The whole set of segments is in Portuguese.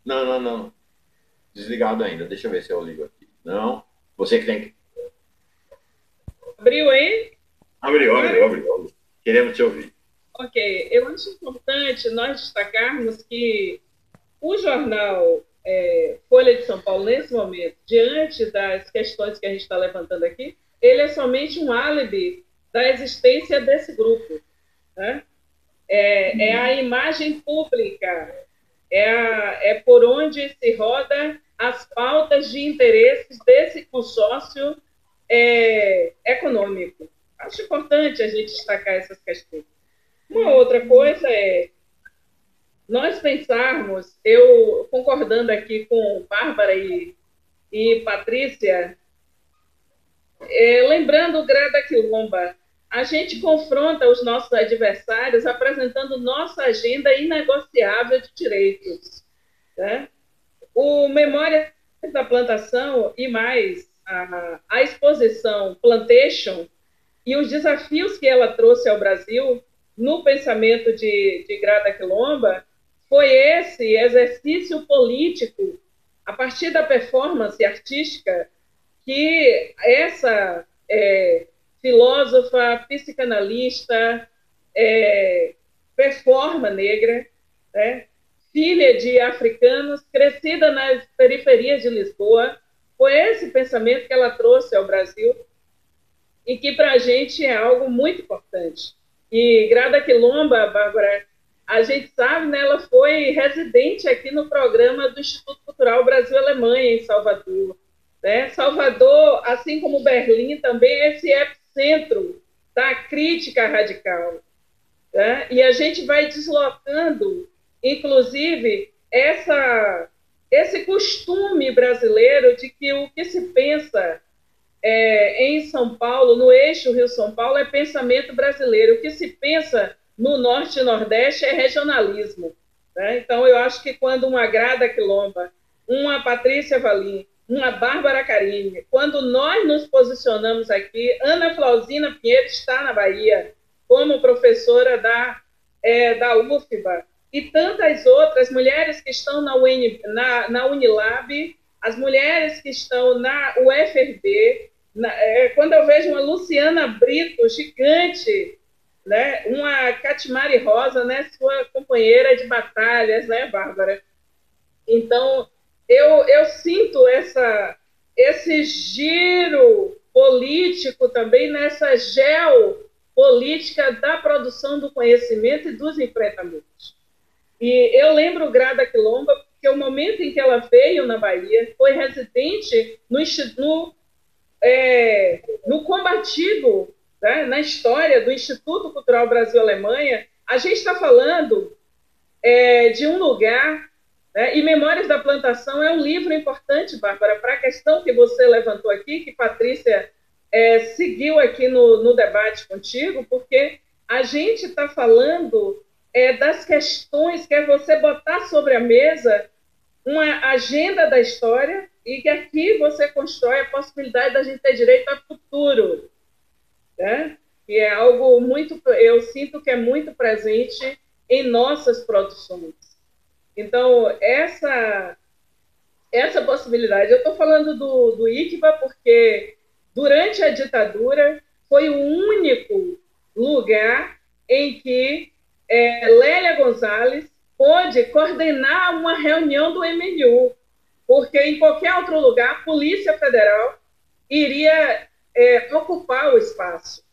Não, não, não. Desligado ainda. Deixa eu ver se eu ligo aqui. Não. Você que tem que. Abriu aí? Abriu, abriu, Agora? abriu, abriu. Queremos te ouvir. Ok. Eu acho importante nós destacarmos que o jornal Folha de São Paulo, nesse momento, diante das questões que a gente está levantando aqui, ele é somente um álibi da existência desse grupo. Né? É a imagem pública, é por onde se roda as pautas de interesses desse consórcio econômico. Acho importante a gente destacar essas questões. Uma outra coisa é nós pensarmos, eu concordando aqui com Bárbara e Patrícia, lembrando Grada Quilomba, a gente confronta os nossos adversários apresentando nossa agenda inegociável de direitos. Né? O Memória da Plantação e mais a exposição Plantation e os desafios que ela trouxe ao Brasil no pensamento de Grada Quilomba foi esse exercício político, a partir da performance artística, que essa filósofa, psicanalista, performa negra, né? Filha de africanos, crescida nas periferias de Lisboa, foi esse pensamento que ela trouxe ao Brasil e que para a gente é algo muito importante. E Grada Quilomba, Bárbara, a gente sabe, né, ela foi residente aqui no programa do Instituto Cultural Brasil-Alemanha, em Salvador. Né? Salvador, assim como Berlim, também é esse epicentro da crítica radical. Né? E a gente vai deslocando, inclusive, esse costume brasileiro de que o que se pensa em São Paulo, no eixo Rio-São Paulo, é pensamento brasileiro. O que se pensa no Norte e Nordeste é regionalismo. Né? Então, eu acho que quando uma Grada Quilomba, uma Patrícia Valim, uma Bárbara Carini, quando nós nos posicionamos aqui, Ana Flauzina Pinheiro está na Bahia como professora da UFBA, e tantas outras mulheres que estão na Unilab, as mulheres que estão na UFRB, quando eu vejo uma Luciana Brito gigante, né, uma Catimari Rosa, né, sua companheira de batalhas, né, Bárbara? Então, eu sinto esse giro político também nessa geopolítica da produção do conhecimento e dos enfrentamentos. E eu lembro Grada Quilomba, porque o momento em que ela veio na Bahia, foi residente no combativo, né, na história do Instituto Cultural Brasil-Alemanha. A gente está falando de um lugar, né, e Memórias da Plantação é um livro importante, Bárbara, para a questão que você levantou aqui, que Patrícia seguiu aqui no debate contigo, porque a gente está falando das questões que é você botar sobre a mesa uma agenda da história e que aqui você constrói a possibilidade da gente ter direito a futuro, né? E é algo muito, eu sinto que é muito presente em nossas produções. Então, essa possibilidade, eu estou falando do ICBA porque durante a ditadura foi o único lugar em que Lélia Gonzalez pôde coordenar uma reunião do MNU, porque em qualquer outro lugar a Polícia Federal iria ocupar o espaço.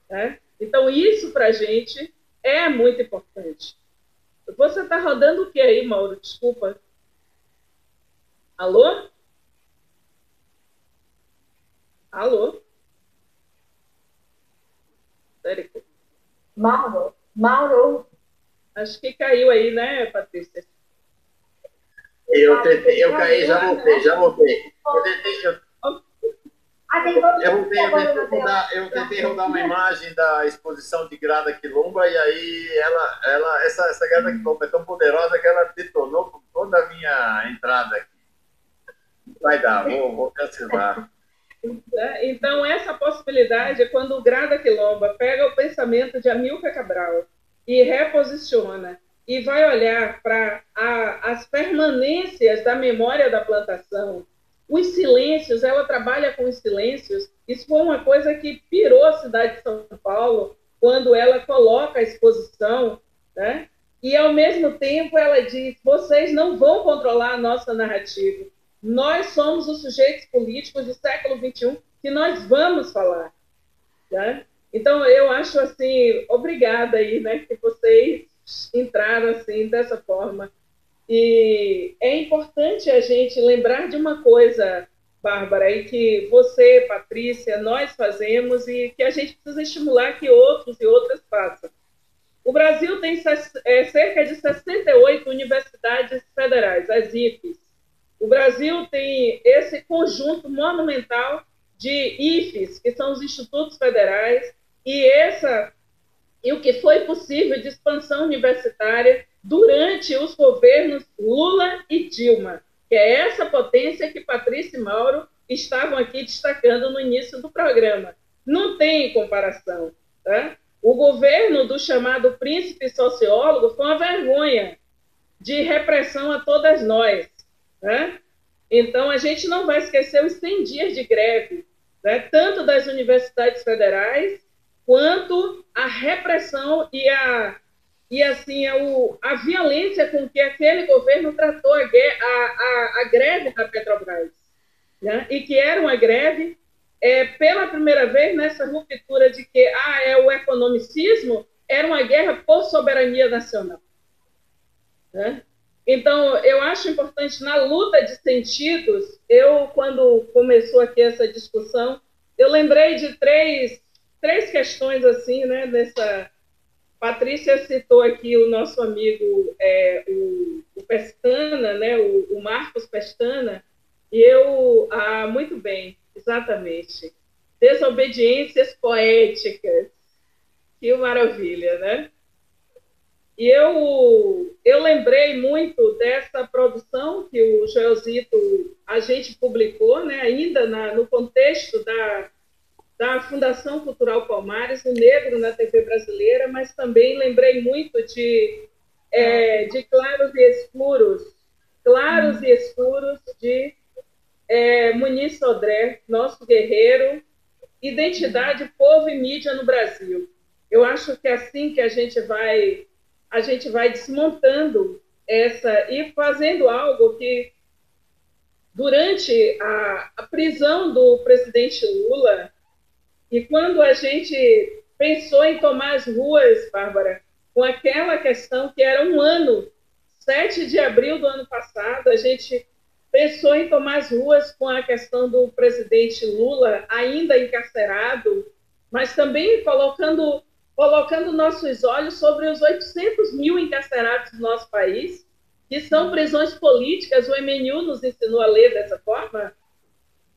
Né? Então, isso para a gente é muito importante. Você está rodando o que aí, Mauro? Desculpa. Alô? Alô? Érico? Mauro, Mauro. Acho que caiu aí, né, Patrícia? Eu tentei, eu caí, já voltei, já voltei. Eu tentei rodar uma imagem da exposição de Grada Quilomba e aí essa Grada Quilomba é tão poderosa que ela detonou com toda a minha entrada aqui. Vai dar, vou cancelar. Então, essa possibilidade é quando o Grada Quilomba pega o pensamento de Amilcar Cabral e reposiciona e vai olhar para as permanências da memória da plantação, os silêncios, ela trabalha com os silêncios. Isso foi uma coisa que pirou a cidade de São Paulo quando ela coloca a exposição, né? E, ao mesmo tempo, ela diz, vocês não vão controlar a nossa narrativa. Nós somos os sujeitos políticos do século XXI que nós vamos falar. Né? Então, eu acho assim, obrigada aí, né, que vocês entraram assim, dessa forma. E é importante a gente lembrar de uma coisa, Bárbara, e que você, Patrícia, nós fazemos e que a gente precisa estimular que outros e outras façam. O Brasil tem cerca de 68 universidades federais, as IFES. O Brasil tem esse conjunto monumental de IFES, que são os institutos federais, e o que foi possível de expansão universitária durante os governos Lula e Dilma, que é essa potência que Patrícia e Mauro estavam aqui destacando no início do programa. Não tem comparação, tá? O governo do chamado príncipe sociólogo foi uma vergonha de repressão a todas nós, né? Então, a gente não vai esquecer os 100 dias de greve, né? Tanto das universidades federais, quanto a repressão e assim, a violência com que aquele governo tratou a greve da Petrobras, né? E que era uma greve, pela primeira vez, nessa ruptura de que é o economicismo, era uma guerra por soberania nacional. Né? Então, eu acho importante, na luta de sentidos, quando começou aqui essa discussão, eu lembrei de três questões assim, né, nessa... Patrícia citou aqui o nosso amigo, o Pestana, né, o Marcos Pestana, e muito bem, exatamente, desobediências poéticas, que maravilha, né? E eu lembrei muito dessa produção que o Joelzito, a gente publicou, né, ainda no contexto da Fundação Cultural Palmares, o Negro na TV brasileira, mas também lembrei muito de Claros e Escuros, de Muniz Sodré, nosso guerreiro, Identidade, Povo e Mídia no Brasil. Eu acho que é assim que a gente vai desmontando e fazendo algo que, durante a prisão do presidente Lula, e quando a gente pensou em tomar as ruas, Bárbara, com aquela questão que era 7 de abril do ano passado, a gente pensou em tomar as ruas com a questão do presidente Lula ainda encarcerado, mas também colocando nossos olhos sobre os 800 mil encarcerados do nosso país, que são prisões políticas. O MNU nos ensinou a ler dessa forma,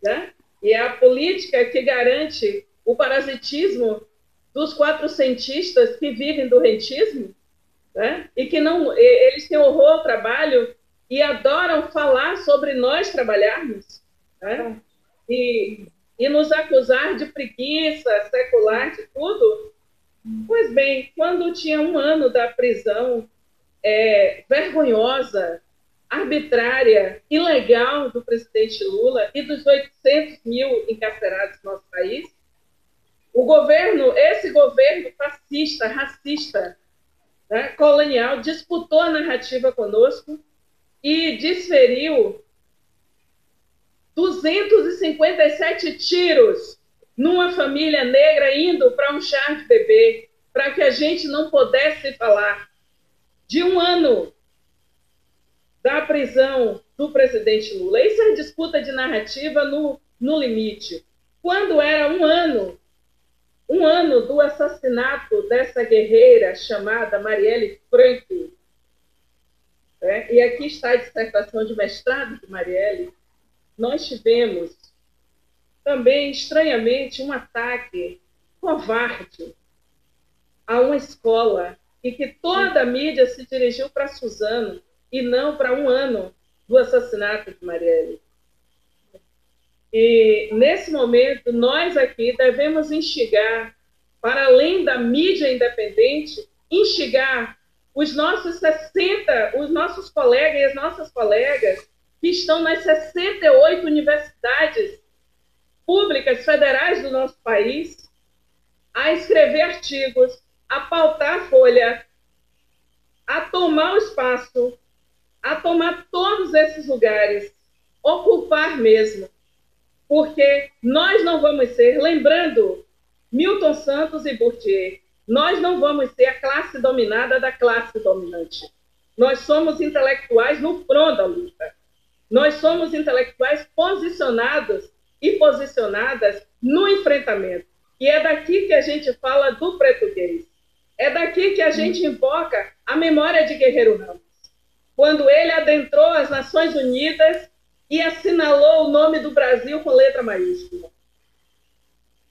né? E é a política que garante o parasitismo dos quatrocentistas que vivem do rentismo, né? E que eles têm horror ao trabalho e adoram falar sobre nós trabalharmos, né? E nos acusar de preguiça secular, de tudo. Pois bem, quando tinha 1 ano da prisão vergonhosa, arbitrária, ilegal do presidente Lula e dos 800 mil encarcerados no nosso país, esse governo fascista, racista, né, colonial, disputou a narrativa conosco e desferiu 257 tiros numa família negra indo para um chá de bebê, para que a gente não pudesse falar de 1 ano da prisão do presidente Lula. Isso é disputa de narrativa no limite. Quando era 1 ano do assassinato dessa guerreira chamada Marielle Franco, e aqui está a dissertação de mestrado de Marielle, nós tivemos também, estranhamente, um ataque covarde a uma escola e que toda a mídia se dirigiu para Suzano e não para 1 ano do assassinato de Marielle. E, nesse momento, nós aqui devemos instigar, para além da mídia independente, instigar os nossos 60, os nossos colegas e as nossas colegas que estão nas 68 universidades públicas federais do nosso país, a escrever artigos, a pautar a folha, a tomar o espaço, a tomar todos esses lugares, ocupar mesmo, porque nós não vamos ser, lembrando Milton Santos e Bourdieu, nós não vamos ser a classe dominada da classe dominante. Nós somos intelectuais no front da luta. Nós somos intelectuais posicionados e posicionadas no enfrentamento. E é daqui que a gente fala do português. É daqui que a gente invoca a memória de Guerreiro Ramos, quando ele adentrou as Nações Unidas e assinalou o nome do Brasil com letra maiúscula.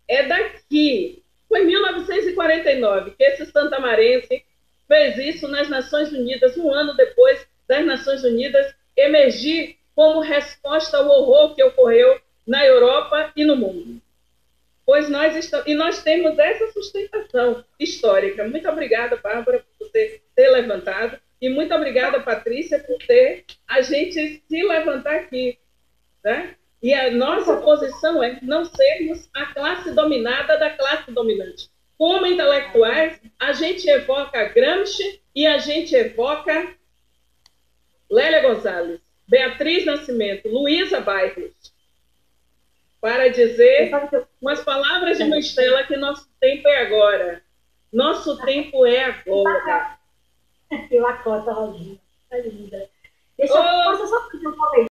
É daqui, foi em 1949, que esse santamarense fez isso nas Nações Unidas, um ano depois das Nações Unidas emergir como resposta ao horror que ocorreu na Europa e no mundo. Pois nós temos essa sustentação histórica. Muito obrigada, Bárbara, por você ter levantado, e muito obrigada, Patrícia, por ter a gente se levantar aqui, né? E a nossa posição é não sermos a classe dominada da classe dominante. Como intelectuais, a gente evoca Gramsci e a gente evoca Lélia Gonzalez, Beatriz Nascimento, Luísa Bairros, para dizer com as palavras de Mistela que nosso tempo é agora. Nosso tempo é agora. Que lacota, Rosinha. Tá linda. Deixa eu só fazer um comentário.